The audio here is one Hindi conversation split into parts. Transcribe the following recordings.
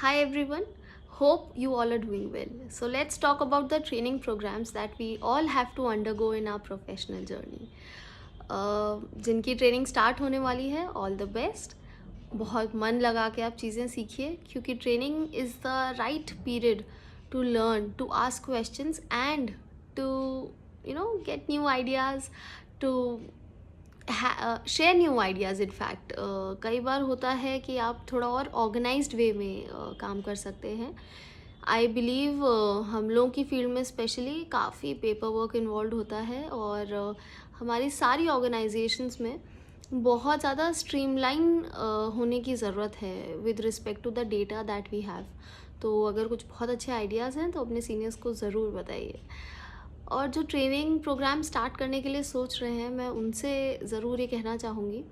Hi everyone, hope you all are doing well. So let's talk about the training programs that we all have to undergo in our professional journey. जिनकी ट्रेनिंग स्टार्ट होने वाली है, ऑल द बेस्ट. बहुत मन लगा के आप चीज़ें सीखिए क्योंकि training is the right period to learn, to ask questions and to get new ideas, to share new ideas. In fact कई बार होता है कि आप थोड़ा और ऑर्गेनाइज्ड वे में काम कर सकते हैं. आई बिलीव हम लोगों की फील्ड में स्पेशली काफ़ी पेपर वर्क इन्वॉल्व होता है और हमारी सारी ऑर्गेनाइजेशंस में बहुत ज़्यादा स्ट्रीमलाइन होने की ज़रूरत है with respect to the data that we have. तो अगर कुछ बहुत अच्छे आइडियाज़ हैं तो अपने सीनियर्स को ज़रूर बताइए. और जो ट्रेनिंग प्रोग्राम स्टार्ट करने के लिए सोच रहे हैं, मैं उनसे ज़रूर ये कहना चाहूँगी,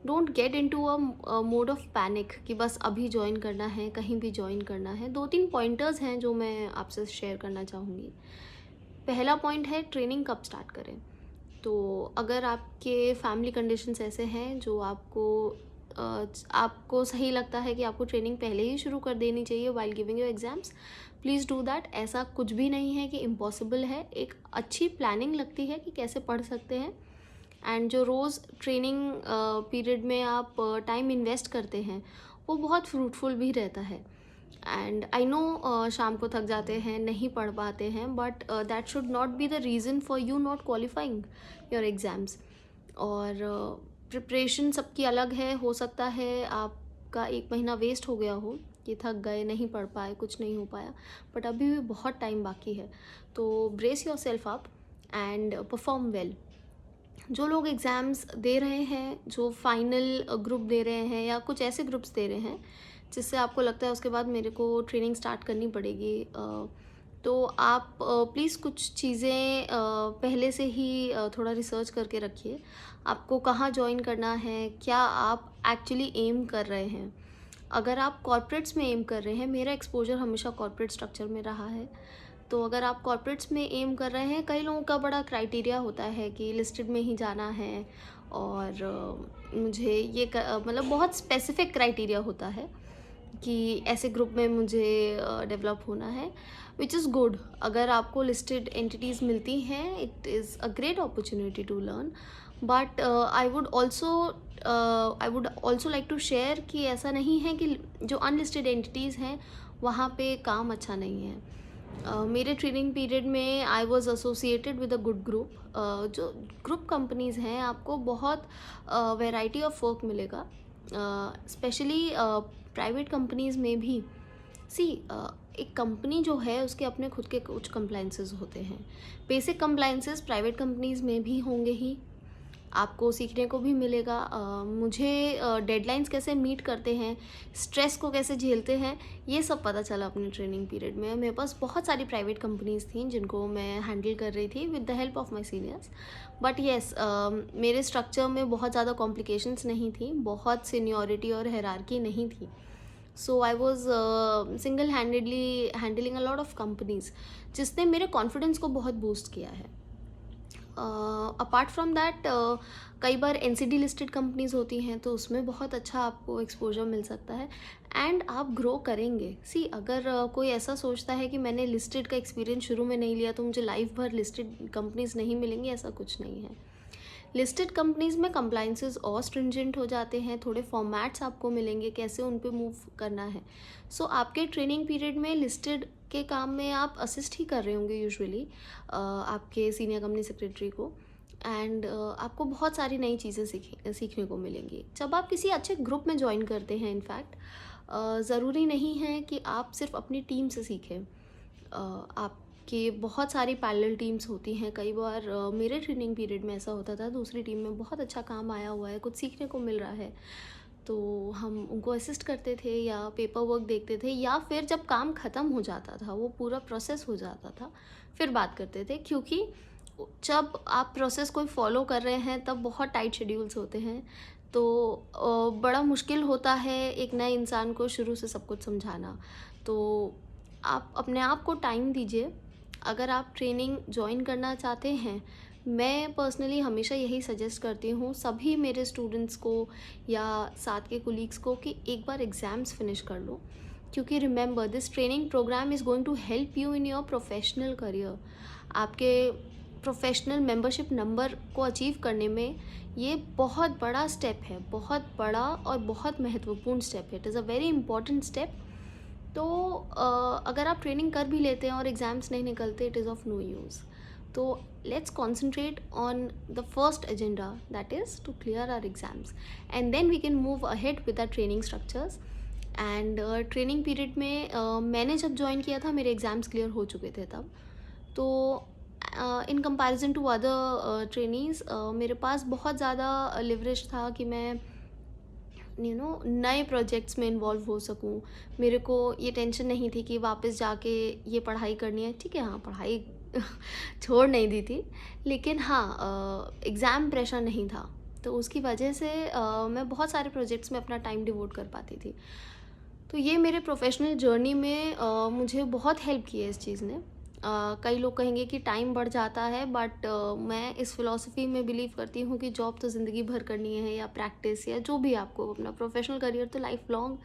don't get into a mode of panic कि बस अभी ज्वाइन करना है, कहीं भी ज्वाइन करना है. 2-3 पॉइंटर्स हैं जो मैं आपसे शेयर करना चाहूँगी. पहला पॉइंट है ट्रेनिंग कब स्टार्ट करें. तो अगर आपके फैमिली कंडीशंस ऐसे हैं जो आपको सही लगता है कि आपको ट्रेनिंग पहले ही शुरू कर देनी चाहिए while giving your exams, please do that. ऐसा कुछ भी नहीं है कि इम्पॉसिबल है. एक अच्छी प्लानिंग लगती है कि कैसे पढ़ सकते हैं. एंड जो रोज़ ट्रेनिंग पीरियड में आप टाइम इन्वेस्ट करते हैं वो बहुत फ्रूटफुल भी रहता है. एंड आई नो शाम को थक जाते हैं, नहीं पढ़ पाते हैं, but that should not be the reason for you not qualifying your exams. और प्रिपरेशन सबकी अलग है. हो सकता है आपका 1 महीना वेस्ट हो गया हो कि थक गए, नहीं पढ़ पाए, कुछ नहीं हो पाया, बट अभी भी बहुत टाइम बाकी है. तो brace your self up and perform well. जो लोग एग्ज़ाम्स दे रहे हैं, जो फाइनल ग्रुप दे रहे हैं या कुछ ऐसे ग्रुप्स दे रहे हैं जिससे आपको लगता है उसके बाद मेरे को ट्रेनिंग स्टार्ट करनी पड़ेगी, तो आप प्लीज़ कुछ चीज़ें पहले से ही थोड़ा रिसर्च करके रखिए. आपको कहाँ जॉइन करना है, क्या आप एक्चुअली एम कर रहे हैं. अगर आप कॉर्पोरेट्स में एम कर रहे हैं, मेरा एक्सपोजर हमेशा कॉर्पोरेट स्ट्रक्चर में रहा है, तो अगर आप कॉर्पोरेट्स में एम कर रहे हैं, कई लोगों का बड़ा क्राइटेरिया होता है कि लिस्टेड में ही जाना है और मुझे ये मतलब बहुत स्पेसिफिक क्राइटेरिया होता है कि ऐसे ग्रुप में मुझे डेवलप होना है, विच इज़ गुड. अगर आपको लिस्टेड एंटिटीज़ मिलती हैं, it is a great opportunity to learn. But I would also like to share कि ऐसा नहीं है कि जो अनलिस्टेड एंटिटीज़ हैं वहाँ पे काम अच्छा नहीं है. मेरे ट्रेनिंग पीरियड में I was associated with a good group. जो ग्रुप कंपनीज़ हैं, आपको बहुत वैरायटी ऑफ वर्क मिलेगा. स्पेशली प्राइवेट कंपनीज़ में भी सी एक कंपनी जो है उसके अपने खुद के कुछ कंप्लाइंसेस होते हैं. बेसिक कंप्लाइंसेस प्राइवेट कंपनीज़ में भी होंगे ही, आपको सीखने को भी मिलेगा. मुझे डेडलाइंस कैसे मीट करते हैं, स्ट्रेस को कैसे झेलते हैं, ये सब पता चला अपने ट्रेनिंग पीरियड में. मेरे पास बहुत सारी प्राइवेट कंपनीज़ थी जिनको मैं हैंडल कर रही थी with the help of my seniors. But yes, मेरे स्ट्रक्चर में बहुत ज़्यादा कॉम्प्लिकेशंस नहीं थी, बहुत सीनियरिटी और हायरार्की नहीं थी. So I was single handedly handling a lot of companies, जिसने मेरे कॉन्फिडेंस को बहुत बूस्ट किया है. अपार्ट फ्रॉम दैट, कई बार एनसीडी लिस्टेड कंपनीज़ होती हैं तो उसमें बहुत अच्छा आपको एक्सपोजर मिल सकता है एंड आप ग्रो करेंगे. सी अगर कोई ऐसा सोचता है कि मैंने लिस्टेड का एक्सपीरियंस शुरू में नहीं लिया तो मुझे लाइफ भर लिस्टेड कंपनीज़ नहीं मिलेंगी, ऐसा कुछ नहीं है. लिस्टेड कंपनीज़ में कंप्लाइंसेस और स्ट्रिंजेंट हो जाते हैं, थोड़े फॉर्मेट्स आपको मिलेंगे कैसे उन पे मूव करना है. सो आपके ट्रेनिंग पीरियड में लिस्टेड के काम में आप असिस्ट ही कर रहे होंगे यूजुअली आपके सीनियर कंपनी सेक्रेटरी को. एंड आपको बहुत सारी नई चीज़ें सीखने को मिलेंगी जब आप किसी अच्छे ग्रुप में ज्वाइन करते हैं. इनफैक्ट ज़रूरी नहीं है कि आप सिर्फ अपनी टीम से सीखें. आपके बहुत सारी पैरेलल टीम्स होती हैं. कई बार मेरे ट्रेनिंग पीरियड में ऐसा होता था, दूसरी टीम में बहुत अच्छा काम आया हुआ है, कुछ सीखने को मिल रहा है, तो हम उनको असिस्ट करते थे या पेपर वर्क देखते थे, या फिर जब काम ख़त्म हो जाता था, वो पूरा प्रोसेस हो जाता था, फिर बात करते थे. क्योंकि जब आप प्रोसेस कोई फॉलो कर रहे हैं तब बहुत टाइट शेड्यूल्स होते हैं, तो बड़ा मुश्किल होता है एक नए इंसान को शुरू से सब कुछ समझाना. तो आप अपने आप को टाइम दीजिए. अगर आप ट्रेनिंग ज्वाइन करना चाहते हैं, मैं पर्सनली हमेशा यही सजेस्ट करती हूँ सभी मेरे स्टूडेंट्स को या साथ के कोलीग्स को कि एक बार एग्ज़ाम्स फिनिश कर लो. क्योंकि remember this training programme is going to help you in your professional career. आपके प्रोफेशनल मेंबरशिप नंबर को अचीव करने में ये बहुत बड़ा स्टेप है, बहुत बड़ा और बहुत महत्वपूर्ण स्टेप है। It is a very important step. तो अगर आप ट्रेनिंग कर भी लेते हैं और एग्ज़ाम्स नहीं निकलते, it is of no use. तो let's concentrate on the first agenda, that is to clear our exams, and then we can move ahead with our training structures. And training period में मैंने जब ज्वाइन किया था मेरे एग्ज़ाम्स क्लियर हो चुके थे तब। तो in comparison to other trainees मेरे पास बहुत ज़्यादा लिवरेज था कि मैं नए प्रोजेक्ट्स में इन्वॉल्व हो सकूं। मेरे को ये टेंशन नहीं थी कि वापस जाके ये पढ़ाई करनी है। ठीक है, हाँ, पढ़ाई छोड़ नहीं दी थी, लेकिन हाँ, एग्ज़ाम प्रेशर नहीं था। तो उसकी वजह से मैं बहुत सारे प्रोजेक्ट्स में अपना टाइम डिवोट कर पाती थी। तो ये मेरे प्रोफेशनल जर्नी में मुझे बहुत हेल्प की है इस चीज़ ने। कई लोग कहेंगे कि टाइम बढ़ जाता है, बट मैं इस फ़िलॉसफी में बिलीव करती हूँ कि जॉब तो ज़िंदगी भर करनी है, या प्रैक्टिस, या जो भी आपको अपना प्रोफेशनल करियर तो लाइफ लॉन्ग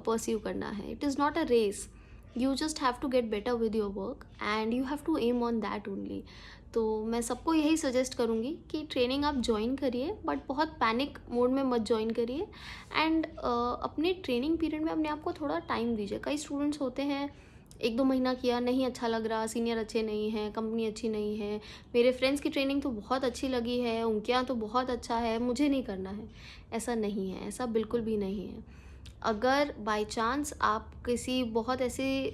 परस्यू करना है। It is not a race, you just have to get better with your work and you have to aim on that only. तो मैं सबको यही सजेस्ट करूँगी कि ट्रेनिंग आप ज्वाइन करिए, बट बहुत पैनिक मोड में मत ज्वाइन करिए। एंड अपने ट्रेनिंग पीरियड में अपने आप को थोड़ा टाइम दीजिए। कई स्टूडेंट्स होते हैं, 1-2 महीना किया, नहीं अच्छा लग रहा, सीनियर अच्छे नहीं हैं, कंपनी अच्छी नहीं है, मेरे फ्रेंड्स की ट्रेनिंग तो बहुत अच्छी लगी है, उनके यहाँ तो बहुत अच्छा है, मुझे नहीं करना है। ऐसा नहीं है, ऐसा बिल्कुल भी नहीं है। अगर बाय चांस आप किसी बहुत ऐसे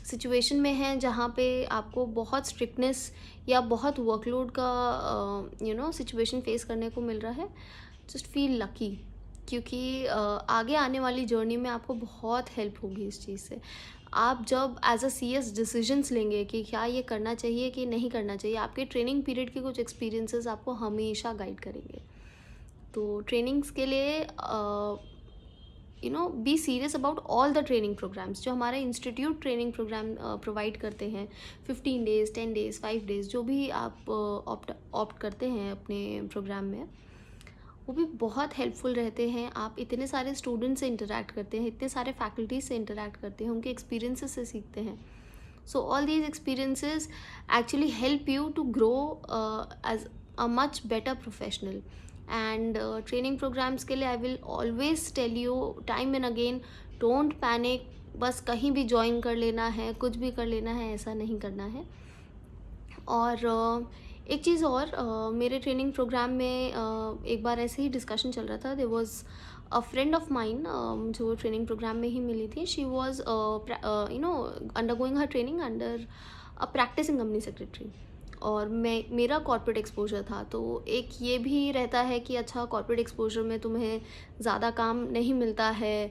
सिचुएशन में हैं जहाँ पे आपको बहुत स्ट्रिक्टनेस या बहुत वर्कलोड का सिचुएशन फेस करने को मिल रहा है, जस्ट फील लकी, क्योंकि आगे आने वाली जर्नी में आपको बहुत हेल्प होगी इस चीज़ से। आप जब एज अ सीएस डिसीजंस लेंगे कि क्या ये करना चाहिए कि नहीं करना चाहिए, आपके ट्रेनिंग पीरियड के कुछ एक्सपीरियंसेस आपको हमेशा गाइड करेंगे। तो ट्रेनिंग्स के लिए be serious about all the training programmes जो हमारे इंस्टीट्यूट ट्रेनिंग प्रोग्राम प्रोवाइड करते हैं। 15 डेज़, 10 डेज़, 5 डेज़, जो भी आप ऑप्ट करते हैं अपने प्रोग्राम में, वो भी बहुत हेल्पफुल रहते हैं। आप इतने सारे स्टूडेंट्स से इंटरेक्ट करते हैं, इतने सारे फैकल्टीज से इंटरेक्ट करते हैं, उनके एक्सपीरियंसेस से सीखते हैं। So all these experiences actually help you to grow as a much better professional. And training programmes के लिए I will always tell you time and again, don't panic. बस कहीं भी ज्वाइन कर लेना है, कुछ भी कर लेना है, ऐसा नहीं करना है। और एक चीज़ और, मेरे ट्रेनिंग प्रोग्राम में एक बार ऐसे ही डिस्कशन चल रहा था। There was a friend of mine जो ट्रेनिंग प्रोग्राम में ही मिली थी। She was undergoing her training under a practising company secretary, और मेरा कॉर्पोरेट एक्सपोजर था। तो एक ये भी रहता है कि अच्छा, कॉर्पोरेट एक्सपोजर में तुम्हें ज़्यादा काम नहीं मिलता है,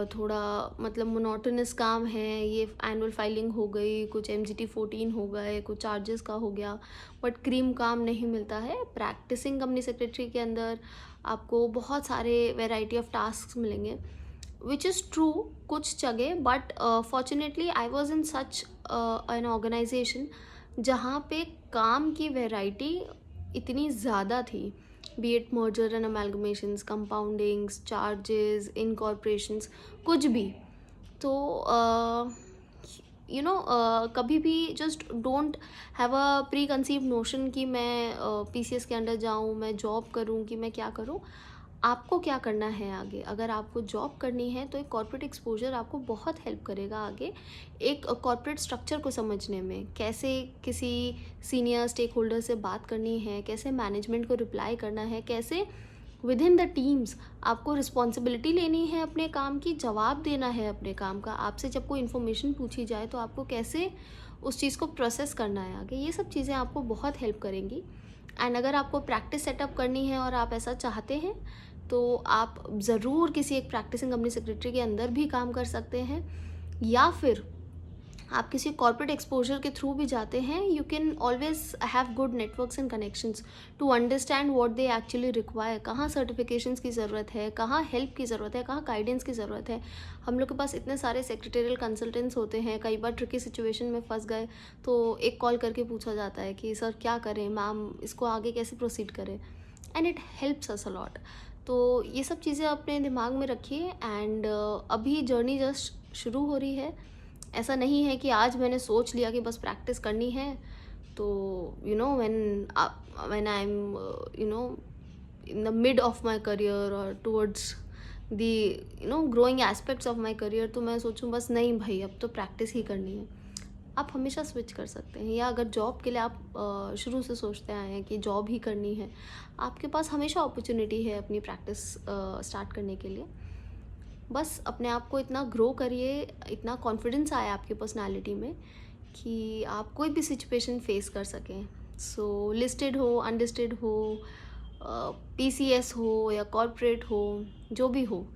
थोड़ा मतलब मोनोटोनस काम है, ये एनुअल फाइलिंग हो गई, कुछ MGT 14 हो गए, कुछ चार्जेस का हो गया, बट क्रीम काम नहीं मिलता है। प्रैक्टिसिंग कंपनी सेक्रेटरी के अंदर आपको बहुत सारे वेराइटी ऑफ टास्क मिलेंगे, विच इज़ ट्रू कुछ जगह, but fortunately I was in such an organization जहाँ पे काम की वैरायटी इतनी ज़्यादा थी, be it merger and amalgamations, compoundings, charges, incorporations, कुछ भी। तो कभी भी just don't have a pre conceive notion कि मैं PCS के अंडर जाऊँ, मैं जॉब करूँ, कि मैं क्या करूँ। आपको क्या करना है आगे? अगर आपको जॉब करनी है तो एक कॉर्पोरेट एक्सपोजर आपको बहुत हेल्प करेगा आगे एक कॉर्पोरेट स्ट्रक्चर को समझने में, कैसे किसी सीनियर स्टेक होल्डर से बात करनी है, कैसे मैनेजमेंट को रिप्लाई करना है, कैसे विद इन द टीम्स आपको रिस्पॉन्सिबिलिटी लेनी है अपने काम की, जवाब देना है अपने काम का। आपसे जब कोई इन्फॉर्मेशन पूछी जाए तो आपको कैसे उस चीज़ को प्रोसेस करना है आगे, ये सब चीज़ें आपको बहुत हेल्प करेंगी। एंड अगर आपको प्रैक्टिस सेटअप करनी है और आप ऐसा चाहते हैं, तो आप ज़रूर किसी एक प्रैक्टिसिंग कंपनी सेक्रेटरी के अंदर भी काम कर सकते हैं, या फिर आप किसी कॉर्पोरेट एक्सपोजर के थ्रू भी जाते हैं। You can always have good networks and connections to understand what they actually require, कहाँ सर्टिफिकेशंस की ज़रूरत है, कहाँ हेल्प की ज़रूरत है, कहाँ गाइडेंस की ज़रूरत है। हम लोग के पास इतने सारे सेक्रेटरियल कंसल्टेंट्स होते हैं, कई बार ट्रिकी सिचुएशन में फंस गए तो एक कॉल करके पूछा जाता है कि सर क्या करें, मैम इसको आगे कैसे प्रोसीड करें, and it helps us a lot. तो ये सब चीज़ें अपने दिमाग में रखिए एंड अभी जर्नी जस्ट शुरू हो रही है। ऐसा नहीं है कि आज मैंने सोच लिया कि बस प्रैक्टिस करनी है, तो when I am in the mid of my career or towards the growing aspects of my career, तो मैं सोचूं बस नहीं भाई अब तो प्रैक्टिस ही करनी है। आप हमेशा स्विच कर सकते हैं, या अगर जॉब के लिए आप शुरू से सोचते आए हैं कि जॉब ही करनी है, आपके पास हमेशा अपॉर्चुनिटी है अपनी प्रैक्टिस स्टार्ट करने के लिए। बस अपने आप को इतना ग्रो करिए, इतना कॉन्फिडेंस आए आपकी पर्सनालिटी में कि आप कोई भी सिचुएशन फेस कर सकें। सो लिस्टेड हो, अनलिस्टेड हो, PCS हो या कॉर्पोरेट हो, जो भी हो,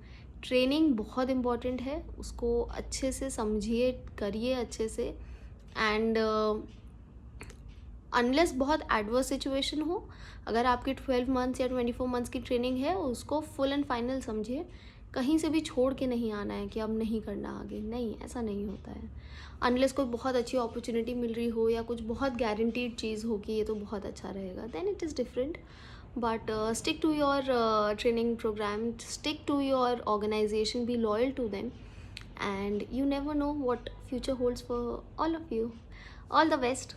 ट्रेनिंग बहुत इम्पॉर्टेंट है। उसको अच्छे से समझिए, करिए अच्छे से। एंड अनलेस बहुत एडवर्स सिचुएशन हो, अगर आपकी 12 मंथ्स या 24 मंथ्स की ट्रेनिंग है, उसको फुल एंड फाइनल समझिए। कहीं से भी छोड़ के नहीं आना है कि अब नहीं करना आगे, नहीं, ऐसा नहीं होता है। अनलेस कोई बहुत अच्छी अपॉर्चुनिटी मिल रही हो या कुछ बहुत गारंटीड चीज़ हो कि ये तो बहुत अच्छा रहेगा, then it is different. But stick to your training program, stick to your organization, be loyal to them, and you never know what future holds for all of you. All the best.